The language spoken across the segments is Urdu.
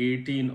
18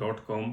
.com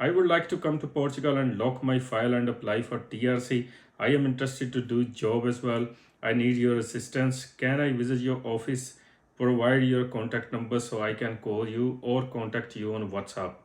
I would like to come to Portugal and lock my file and apply for TRC. I am interested to do job as well. I need your assistance. Can I visit your office? Provide your contact number so I can call you or contact you on WhatsApp.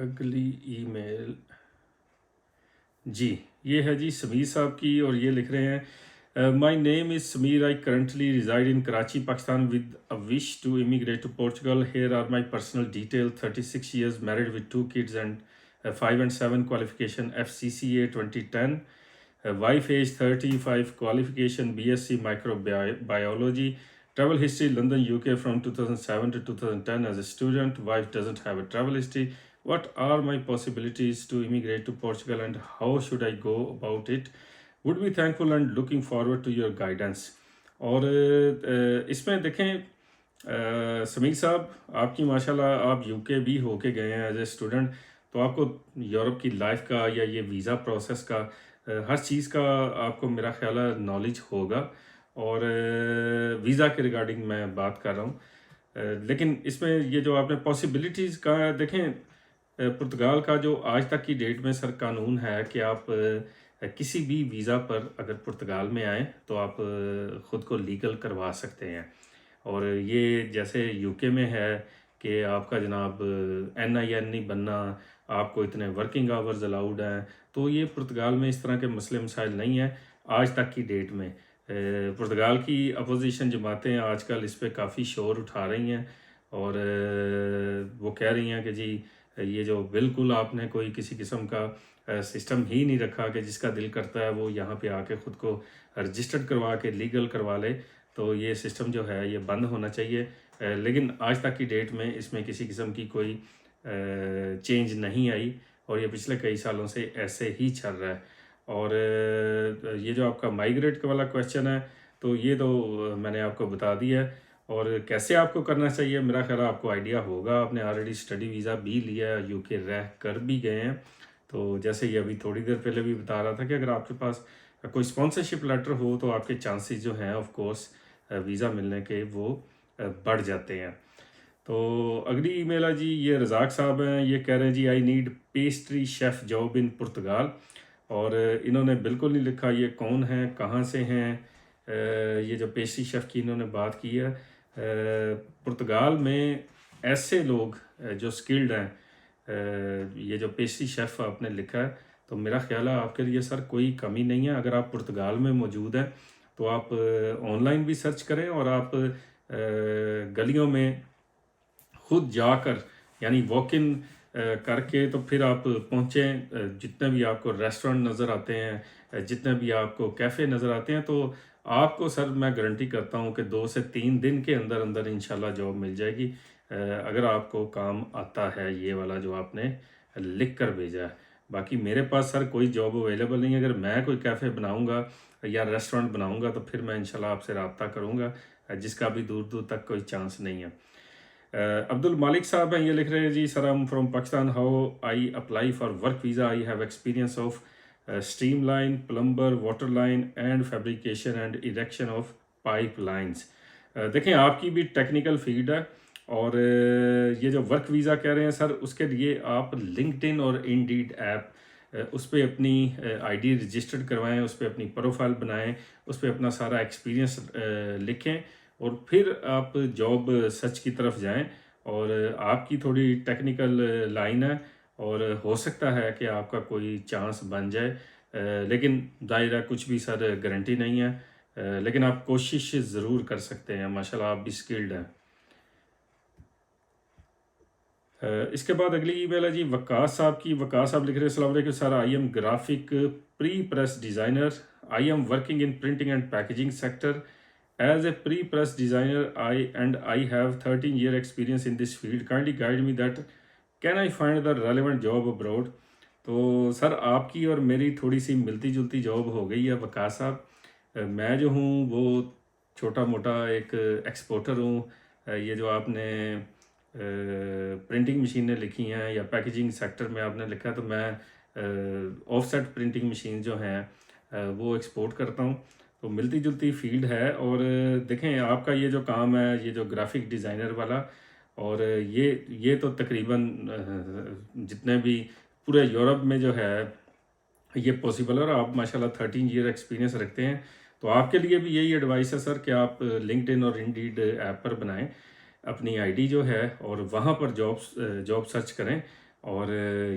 اگلی ای میل جی یہ ہے جی سمیر صاحب کی، اور یہ لکھ رہے ہیں my name is Sameer, I currently reside in Karachi Pakistan with a wish to immigrate to Portugal. Here are my personal detail: 36 years, married with 2 kids and 5 and 7, qualification FCCA 2010, wife age 35, qualification BSc microbiology, travel history London UK from 2007 to 2010 as a student, wife doesn't have a travel history. What are my possibilities to immigrate to Portugal and how should I go about it? Would be thankful and looking forward to your guidance. اور اس میں دیکھیں سمیر صاحب، آپ کی ماشاءاللہ آپ یو کے بھی ہو کے گئے ہیں ایز اے اسٹوڈنٹ، تو آپ کو یورپ کی لائف کا یا یہ ویزا پروسیس کا ہر چیز کا آپ کو میرا خیال ہے نالج ہوگا. اور ویزا کے ریگارڈنگ میں بات کر رہا ہوں، لیکن اس میں یہ جو آپ نے پاسبلٹیز کا دیکھیں، پرتگال کا جو آج تک کی ڈیٹ میں سر قانون ہے کہ آپ کسی بھی ویزا پر اگر پرتگال میں آئیں تو آپ خود کو لیگل کروا سکتے ہیں. اور یہ جیسے یو کے میں ہے کہ آپ کا جناب NIN نہیں بننا، آپ کو اتنے ورکنگ آورز الاؤڈ ہیں، تو یہ پرتگال میں اس طرح کے مسئلے مسائل نہیں ہیں آج تک کی ڈیٹ میں. پرتگال کی اپوزیشن جماعتیں آج کل اس پہ کافی شور اٹھا رہی ہیں، اور وہ کہہ رہی ہیں کہ جی یہ جو بالکل آپ نے کوئی کسی قسم کا سسٹم ہی نہیں رکھا کہ جس کا دل کرتا ہے وہ یہاں پہ آ کے خود کو رجسٹرڈ کروا کے لیگل کروا لے، تو یہ سسٹم جو ہے یہ بند ہونا چاہیے. لیکن آج تک کی ڈیٹ میں اس میں کسی قسم کی کوئی چینج نہیں آئی، اور یہ پچھلے کئی سالوں سے ایسے ہی چل رہا ہے. اور یہ جو آپ کا مائیگریٹ والا کویشچن ہے تو یہ تو میں نے آپ کو بتا دیا ہے، اور کیسے آپ کو کرنا چاہیے میرا خیال ہے آپ کو آئیڈیا ہوگا. آپ نے آلریڈی اسٹڈی ویزا بھی لیا ہے، یو کے رہ کر بھی گئے ہیں، تو جیسے یہ ابھی تھوڑی دیر پہلے بھی بتا رہا تھا کہ اگر آپ کے پاس کوئی اسپانسرشپ لیٹر ہو تو آپ کے چانسز جو ہیں آف کورس ویزا ملنے کے وہ بڑھ جاتے ہیں. تو اگلی ای میل ہے جی، یہ رزاق صاحب ہیں، یہ کہہ رہے ہیں جی I need pastry chef job in Portugal. اور انہوں نے بالکل نہیں لکھا یہ کون ہیں، کہاں سے ہیں. یہ جو پیسٹری شیف کی انہوں نے بات کی ہے، پرتگال میں ایسے لوگ جو سکلڈ ہیں، یہ جو پیسٹری شیف آپ نے لکھا ہے، تو میرا خیال ہے آپ کے لیے سر کوئی کمی نہیں ہے. اگر آپ پرتگال میں موجود ہیں تو آپ آن لائن بھی سرچ کریں، اور آپ گلیوں میں خود جا کر یعنی واک ان کر کے تو پھر آپ پہنچیں. جتنے بھی آپ کو ریسٹورنٹ نظر آتے ہیں، جتنے بھی آپ کو کیفے نظر آتے ہیں، تو آپ کو سر میں گارنٹی کرتا ہوں کہ 2 سے 3 دن کے اندر اندر انشاءاللہ جاب مل جائے گی، اگر آپ کو کام آتا ہے یہ والا جو آپ نے لکھ کر بھیجا ہے. باقی میرے پاس سر کوئی جاب اویلیبل نہیں ہے. اگر میں کوئی کیفے بناؤں گا یا ریسٹورنٹ بناؤں گا تو پھر میں انشاءاللہ آپ سے رابطہ کروں گا، جس کا بھی دور دور تک کوئی چانس نہیں ہے. عبد المالک صاحب ہیں، یہ لکھ رہے ہیں جی سر I'm from Pakistan, how I apply for work visa? I have experience of streamline, plumber, water line and fabrication and erection of pipelines. دیکھیں آپ کی بھی ٹیکنیکل فیلڈ ہے، اور یہ جو ورک ویزا کہہ رہے ہیں سر، اس کے لیے آپ لنکڈ ان اور انڈیڈ ایپ اس پہ اپنی آئی ڈی رجسٹرڈ کروائیں، اس پہ اپنی پروفائل بنائیں، اس پہ اپنا سارا ایکسپیرینس لکھیں، اور پھر آپ جاب سرچ کی طرف جائیں. اور آپ کی تھوڑی ٹیکنیکل لائن ہے اور ہو سکتا ہے کہ آپ کا کوئی چانس بن جائے، لیکن ظاہر ہے کچھ بھی سر گارنٹی نہیں ہے، لیکن آپ کوشش ضرور کر سکتے ہیں. ماشاءاللہ آپ بھی اسکلڈ ہیں. اس کے بعد اگلی ای میل ہے جی وقاص صاحب کی. وقاص صاحب لکھ رہے ہیں السلام علیکم sir, I am graphic pre press designer, I am working in printing and packaging sector. As a pre-press designer, I have 13 year experience in this field. Kindly guide me that can I find the relevant job abroad. تو سر آپ کی اور میری تھوڑی سی ملتی جلتی جاب ہو گئی ہے وقاص صاحب. میں جو ہوں وہ چھوٹا موٹا ایک ایکسپورٹر ہوں. یہ جو آپ نے پرنٹنگ مشینیں لکھی ہیں یا پیکیجنگ سیکٹر میں آپ نے لکھا ہے، تو میں آف سیٹ پرنٹنگ مشین جو ہیں وہ ایکسپورٹ کرتا ہوں. تو ملتی جلتی فیلڈ ہے. اور دیکھیں آپ کا یہ جو کام ہے، یہ جو گرافک ڈیزائنر والا، اور یہ تو تقریباً جتنے بھی پورے یورپ میں جو ہے یہ پاسبل ہے. اور آپ ماشاءاللہ 13 ایئر ایکسپیرینس رکھتے ہیں، تو آپ کے لیے بھی یہی ایڈوائس ہے سر کہ آپ لنکڈ ان اور انڈیڈ ایپ پر بنائیں اپنی آئی ڈی جو ہے، اور وہاں پر جاب سرچ کریں. اور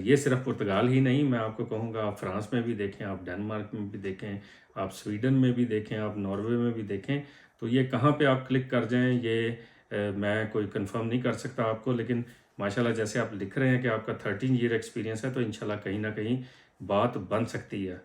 یہ صرف پرتگال ہی نہیں، میں آپ کو کہوں گا آپ فرانس میں بھی دیکھیں، آپ ڈنمارک میں بھی دیکھیں، آپ سویڈن میں بھی دیکھیں، آپ ناروے میں بھی دیکھیں، تو یہ کہاں پہ آپ کلک کر جائیں یہ میں کوئی کنفرم نہیں کر سکتا آپ کو، لیکن ماشاءاللہ جیسے آپ لکھ رہے ہیں کہ آپ کا 13 ایئر ایکسپیرینس ہے، تو انشاءاللہ کہیں نہ کہیں بات بن سکتی ہے۔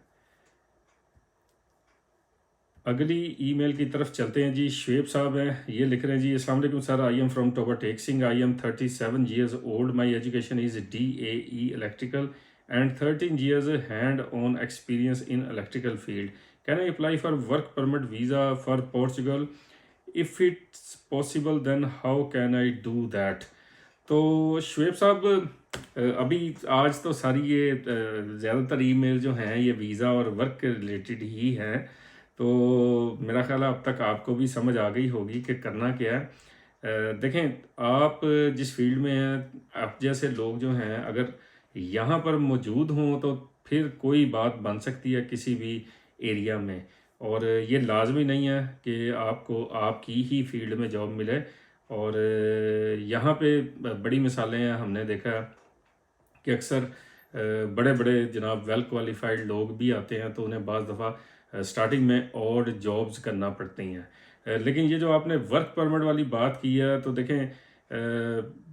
اگلی ای میل کی طرف چلتے ہیں جی، شعیب صاحب ہیں، یہ لکھ رہے ہیں جی، السلام علیکم sir, I am from Toba Tek Singh, I am 37 years old, my education is DAE electrical and 13 years hand on experience in electrical field. Can I apply for work permit visa for Portugal? If it's possible then how can I do that? تو شعیب صاحب ابھی آج تو ساری یہ زیادہ تر ای میل جو ہیں یہ ویزا اور ورک کے ریلیٹڈ ہی ہیں، تو میرا خیال ہے اب تک آپ کو بھی سمجھ آ گئی ہوگی کہ کرنا کیا ہے۔ دیکھیں آپ جس فیلڈ میں ہیں، آپ جیسے لوگ جو ہیں اگر یہاں پر موجود ہوں تو پھر کوئی بات بن سکتی ہے کسی بھی ایریا میں، اور یہ لازمی نہیں ہے کہ آپ کو آپ کی ہی فیلڈ میں جاب ملے، اور یہاں پہ بڑی مثالیں ہیں، ہم نے دیکھا کہ اکثر بڑے بڑے جناب ویل کوالیفائڈ لوگ بھی آتے ہیں تو انہیں بعض دفعہ سٹارٹنگ میں اور جابز کرنا پڑتی ہیں، لیکن یہ جو آپ نے ورک پرمٹ والی بات کی ہے تو دیکھیں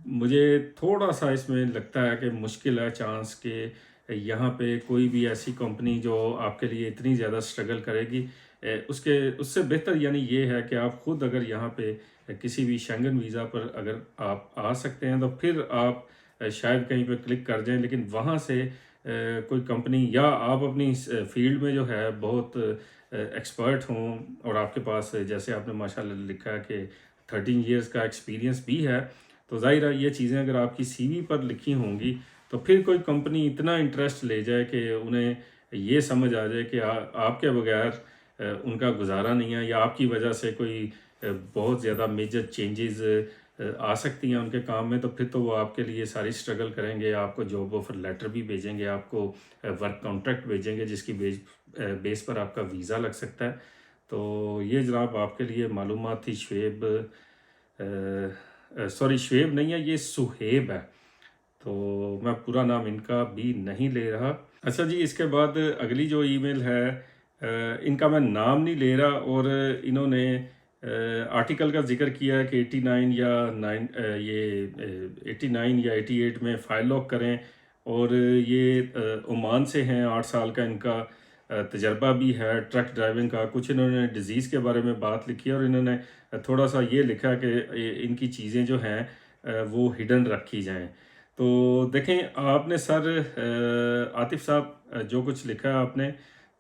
مجھے تھوڑا سا اس میں لگتا ہے کہ مشکل ہے چانس کہ یہاں پہ کوئی بھی ایسی کمپنی جو آپ کے لیے اتنی زیادہ سٹرگل کرے گی، اس سے بہتر یعنی یہ ہے کہ آپ خود اگر یہاں پہ کسی بھی شنگن ویزا پر اگر آپ آ سکتے ہیں تو پھر آپ شاید کہیں پہ کلک کر جائیں، لیکن وہاں سے کوئی کمپنی یا آپ اپنی فیلڈ میں جو ہے بہت ایکسپرٹ ہوں اور آپ کے پاس جیسے آپ نے ماشاءاللہ لکھا ہے کہ 13 ایئرز کا ایکسپیرینس بھی ہے، تو ظاہر ہے یہ چیزیں اگر آپ کی سی وی پر لکھی ہوں گی تو پھر کوئی کمپنی اتنا انٹرسٹ لے جائے کہ انہیں یہ سمجھ آ جائے کہ آپ کے بغیر ان کا گزارا نہیں ہے، یا آپ کی وجہ سے کوئی بہت زیادہ میجر چینجز آ سکتی ہیں ان کے کام میں، تو پھر تو وہ آپ کے لیے ساری سٹرگل کریں گے، آپ کو جاب آفر لیٹر بھی بھیجیں گے، آپ کو ورک کانٹریکٹ بھیجیں گے جس کی بیس پر آپ کا ویزا لگ سکتا ہے۔ تو یہ جناب آپ کے لیے معلومات تھی۔ شعیب سوری شعیب نہیں ہے، یہ سہیب ہے، تو میں پورا نام ان کا بھی نہیں لے رہا۔ اچھا جی، اس کے بعد اگلی جو ای میل ہے ان کا میں نام نہیں لے رہا، اور انہوں نے آرٹیکل کا ذکر کیا ہے کہ 89 یا 89 یا 88 میں فائل لاک کریں، اور یہ عمان سے ہیں، 8 سال کا ان کا تجربہ بھی ہے ٹرک ڈرائیونگ کا۔ کچھ انہوں نے ڈیزیز کے بارے میں بات لکھی ہے، اور انہوں نے تھوڑا سا یہ لکھا کہ ان کی چیزیں جو ہیں وہ ہڈن رکھی جائیں۔ تو دیکھیں آپ نے سر عاطف صاحب جو کچھ لکھا ہے آپ نے،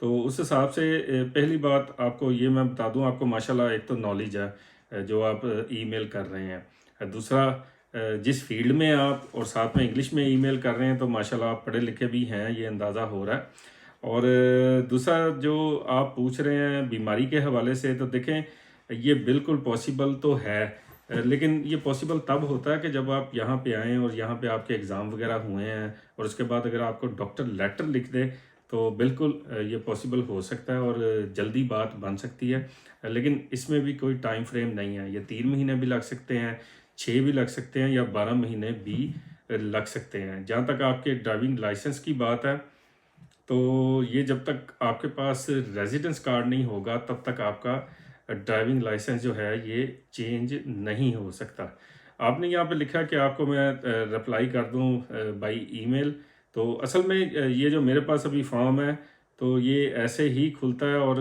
تو اس حساب سے پہلی بات آپ کو یہ میں بتا دوں، آپ کو ماشاءاللہ ایک تو نالج ہے جو آپ ای میل کر رہے ہیں، دوسرا جس فیلڈ میں آپ اور ساتھ میں انگلش میں ای میل کر رہے ہیں تو ماشاءاللہ آپ پڑھے لکھے بھی ہیں، یہ اندازہ ہو رہا ہے۔ اور دوسرا جو آپ پوچھ رہے ہیں بیماری کے حوالے سے، تو دیکھیں یہ بالکل پاسبل تو ہے، لیکن یہ پاسبل تب ہوتا ہے کہ جب آپ یہاں پہ آئیں اور یہاں پہ آپ کے ایگزام وغیرہ ہوئے ہیں، اور اس کے بعد اگر آپ کو ڈاکٹر لیٹر لکھ دے تو بالکل یہ پاسبل ہو سکتا ہے اور جلدی بات بن سکتی ہے، لیکن اس میں بھی کوئی ٹائم فریم نہیں ہے، یہ 3 مہینے بھی لگ سکتے ہیں، 6 بھی لگ سکتے ہیں، یا 12 مہینے بھی لگ سکتے ہیں۔ جہاں تک آپ کے ڈرائیونگ لائسنس کی بات ہے تو یہ جب تک آپ کے پاس ریزیڈنس کارڈ نہیں ہوگا تب تک آپ کا ڈرائیونگ لائسنس جو ہے یہ چینج نہیں ہو سکتا۔ آپ نے یہاں پہ لکھا کہ آپ کو میں رپلائی کر دوں بائی ای میل، تو اصل میں یہ جو میرے پاس ابھی فارم ہے تو یہ ایسے ہی کھلتا ہے، اور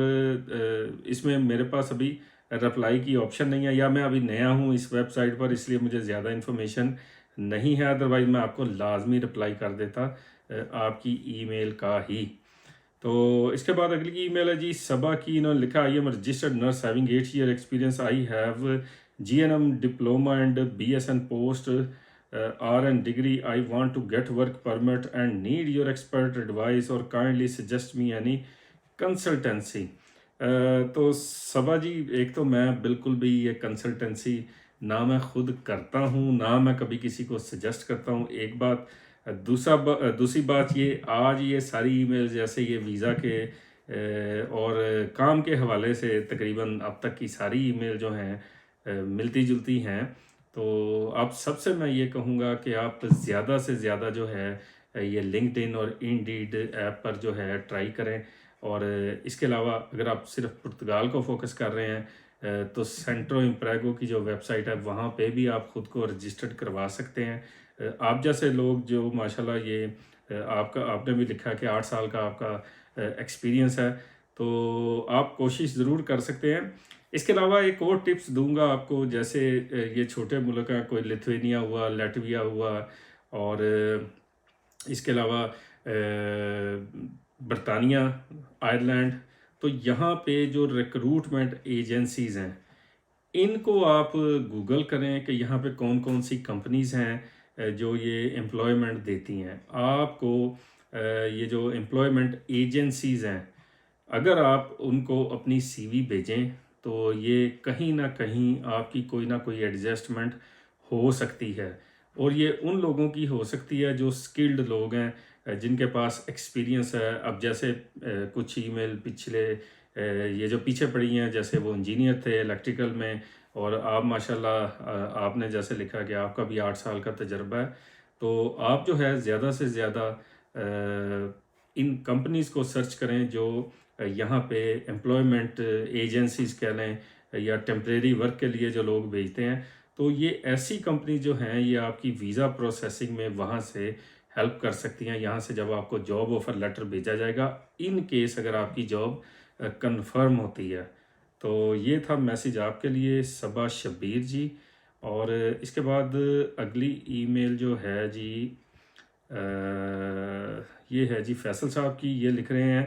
اس میں میرے پاس ابھی رپلائی کی آپشن نہیں ہے، یا میں ابھی نیا ہوں اس ویب سائٹ پر اس لیے مجھے زیادہ انفارمیشن نہیں ہے، ادروائز میں آپ کو لازمی رپلائی کر دیتا آپ کی ای میل کا ہی۔ تو اس کے بعد اگلی ای میل ہے جی صبا کی، انہوں نے لکھا I am registered nurse having 8 year experience, I have GNM diploma and BSN post RN degree, I want to get work permit and need your expert advice اور kindly suggest me any consultancy. تو صبا جی، ایک تو میں بالکل بھی یہ کنسلٹنسی نہ میں خود کرتا ہوں نہ میں کبھی کسی کو سجیسٹ کرتا ہوں، ایک بات۔ دوسری بات یہ آج یہ ساری ای میل جیسے یہ ویزا کے اور کام کے حوالے سے تقریباً اب تک کی ساری ای میل جو ہیں ملتی جلتی ہیں، تو آپ سب سے میں یہ کہوں گا کہ آپ زیادہ سے زیادہ جو ہے یہ لنکڈ ان اور انڈیڈ ایپ پر جو ہے ٹرائی کریں، اور اس کے علاوہ اگر آپ صرف پرتگال کو فوکس کر رہے ہیں تو سینٹرو امپریگو کی جو ویب سائٹ ہے وہاں پہ بھی آپ خود کو رجسٹرڈ کروا سکتے ہیں۔ آپ جیسے لوگ جو ماشاءاللہ یہ آپ نے بھی لکھا کہ 8 سال کا آپ کا ایکسپیرینس ہے، تو آپ کوشش ضرور کر سکتے ہیں۔ اس کے علاوہ ایک اور ٹپس دوں گا آپ کو، جیسے یہ چھوٹے ملک ہیں، کوئی لتھوینیا ہوا، لیٹویا ہوا، اور اس کے علاوہ برطانیہ، آئرلینڈ، تو یہاں پہ جو ریکروٹمنٹ ایجنسیز ہیں ان کو آپ گوگل کریں کہ یہاں پہ کون کون سی کمپنیز ہیں جو یہ امپلائمنٹ دیتی ہیں آپ کو۔ یہ جو امپلائمنٹ ایجنسیز ہیں اگر آپ ان کو اپنی سی وی بھیجیں تو یہ کہیں نہ کہیں آپ کی کوئی نہ کوئی ایڈجسٹمنٹ ہو سکتی ہے، اور یہ ان لوگوں کی ہو سکتی ہے جو سکلڈ لوگ ہیں، جن کے پاس ایکسپیرینس ہے۔ اب جیسے کچھ ای میل پچھلے یہ جو پیچھے پڑی ہیں، جیسے وہ انجینئر تھے الیکٹریکل میں، اور آپ ماشاءاللہ آپ نے جیسے لکھا کہ آپ کا بھی 8 سال کا تجربہ ہے، تو آپ جو ہے زیادہ سے زیادہ ان کمپنیز کو سرچ کریں جو یہاں پہ امپلائمنٹ ایجنسیز کہہ لیں یا ٹیمپریری ورک کے لیے جو لوگ بھیجتے ہیں، تو یہ ایسی کمپنی جو ہیں یہ آپ کی ویزا پروسیسنگ میں وہاں سے ہیلپ کر سکتی ہیں۔ یہاں سے جب آپ کو جاب آفر لیٹر بھیجا جائے گا ان کیس اگر آپ کی جاب کنفرم ہوتی ہے۔ تو یہ تھا میسیج آپ کے لیے صبا شبیر جی، اور اس کے بعد اگلی ای میل جو ہے جی یہ ہے جی فیصل صاحب کی۔ یہ لکھ رہے ہیں: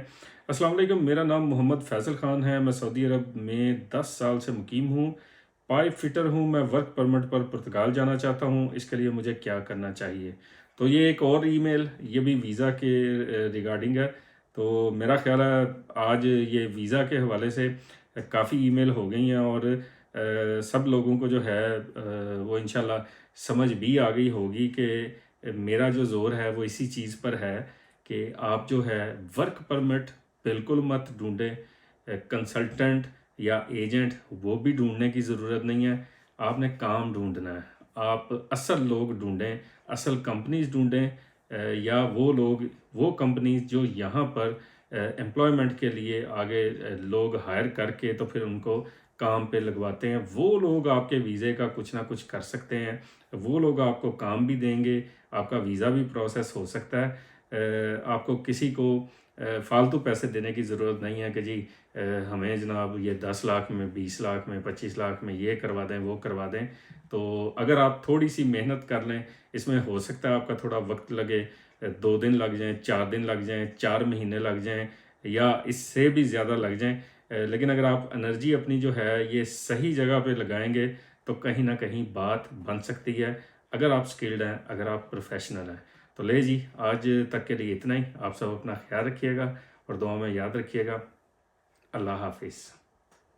السلام علیکم، میرا نام محمد فیصل خان ہے، میں سعودی عرب میں 10 سال سے مقیم ہوں، پائپ فٹر ہوں، میں ورک پرمٹ پر پرتگال جانا چاہتا ہوں، اس کے لیے مجھے کیا کرنا چاہیے؟ تو یہ ایک اور ای میل یہ بھی ویزا کے ریگارڈنگ ہے، تو میرا خیال ہے آج یہ ویزا کے حوالے سے کافی ای میل ہو گئی ہیں، اور سب لوگوں کو جو ہے وہ انشاءاللہ سمجھ بھی آ گئی ہوگی کہ میرا جو زور ہے وہ اسی چیز پر ہے کہ آپ جو ہے ورک پرمٹ بالکل مت ڈھونڈیں، کنسلٹنٹ یا ایجنٹ وہ بھی ڈھونڈنے کی ضرورت نہیں ہے، آپ نے کام ڈھونڈنا ہے۔ آپ اصل لوگ ڈھونڈیں، اصل کمپنیز ڈھونڈیں، یا وہ لوگ وہ کمپنیز جو یہاں پر امپلائمنٹ کے لیے آگے لوگ ہائر کر کے تو پھر ان کو کام پہ لگواتے ہیں، وہ لوگ آپ کے ویزے کا کچھ نہ کچھ کر سکتے ہیں، وہ لوگ آپ کو کام بھی دیں گے، آپ کا ویزا بھی پروسیس ہو سکتا ہے۔ آپ کو کسی کو فالتو پیسے دینے کی ضرورت نہیں ہے کہ جی ہمیں جناب یہ 10 لاکھ میں، 20 لاکھ میں، 25 لاکھ میں یہ کروا دیں وہ کروا دیں۔ تو اگر آپ تھوڑی سی محنت کر لیں، اس میں ہو سکتا ہے آپ کا تھوڑا وقت لگے، 2 دن لگ جائیں، 4 دن لگ جائیں، 4 مہینے لگ جائیں، یا اس سے بھی زیادہ لگ جائیں، لیکن اگر آپ انرجی اپنی جو ہے یہ صحیح جگہ پہ لگائیں گے تو کہیں نہ کہیں بات بن سکتی ہے، اگر آپ سکلڈ ہیں، اگر آپ پروفیشنل ہیں۔ تو لے جی آج تک کے لیے اتنا ہی، آپ سب اپنا خیال رکھیے گا اور دعا میں یاد رکھیے گا۔ اللہ حافظ۔